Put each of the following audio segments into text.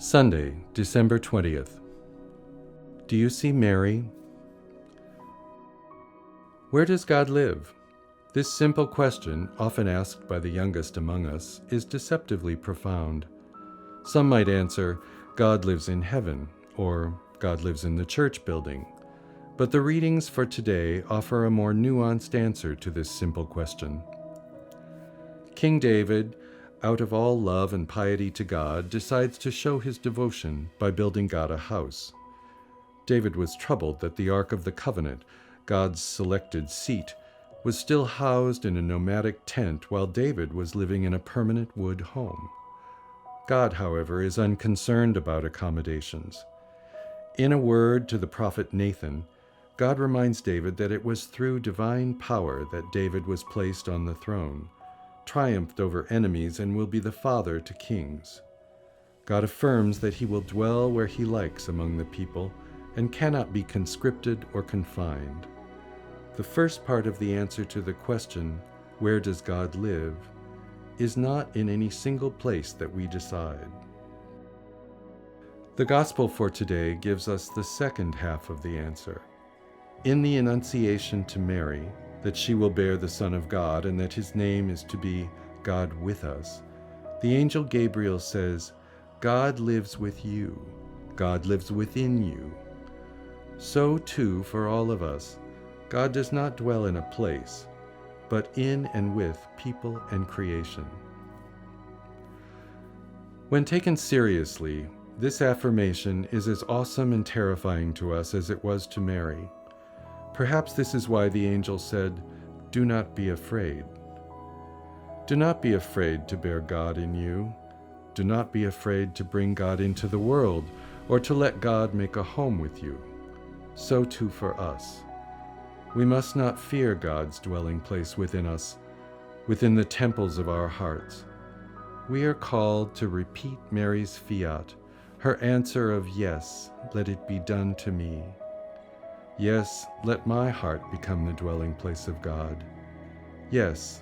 Sunday, December 20th. Do you see Mary? Where does God live? This simple question, often asked by the youngest among us, is deceptively profound. Some might answer, God lives in heaven, or God lives in the church building. But the readings for today offer a more nuanced answer to this simple question. King David, out of all love and piety to God, decides to show his devotion by building God a house. David was troubled that the Ark of the Covenant, God's selected seat, was still housed in a nomadic tent while David was living in a permanent wood home. God, however, is unconcerned about accommodations. In a word to the prophet Nathan, God reminds David that it was through divine power that David was placed on the throne, triumphed over enemies, and will be the father to kings. God affirms that he will dwell where he likes among the people and cannot be conscripted or confined. The first part of the answer to the question, where does God live, is not in any single place that we decide. The Gospel for today gives us the second half of the answer. In the Annunciation to Mary, that she will bear the Son of God and that his name is to be God with us, the angel Gabriel says, God lives with you. God lives within you. So too for all of us, God does not dwell in a place, but in and with people and creation. When taken seriously, this affirmation is as awesome and terrifying to us as it was to Mary. Perhaps this is why the angel said, do not be afraid. Do not be afraid to bear God in you. Do not be afraid to bring God into the world or to let God make a home with you. So too for us. We must not fear God's dwelling place within us, within the temples of our hearts. We are called to repeat Mary's fiat, her answer of yes, let it be done to me. Yes, let my heart become the dwelling place of God. Yes,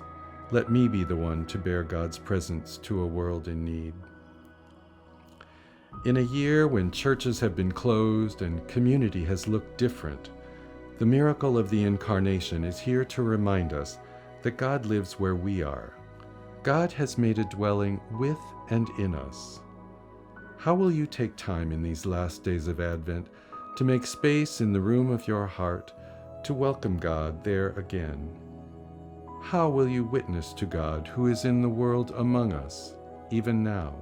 let me be the one to bear God's presence to a world in need. In a year when churches have been closed and community has looked different, the miracle of the Incarnation is here to remind us that God lives where we are. God has made a dwelling with and in us. How will you take time in these last days of Advent to make space in the room of your heart to welcome God there again? How will you witness to God who is in the world among us, even now?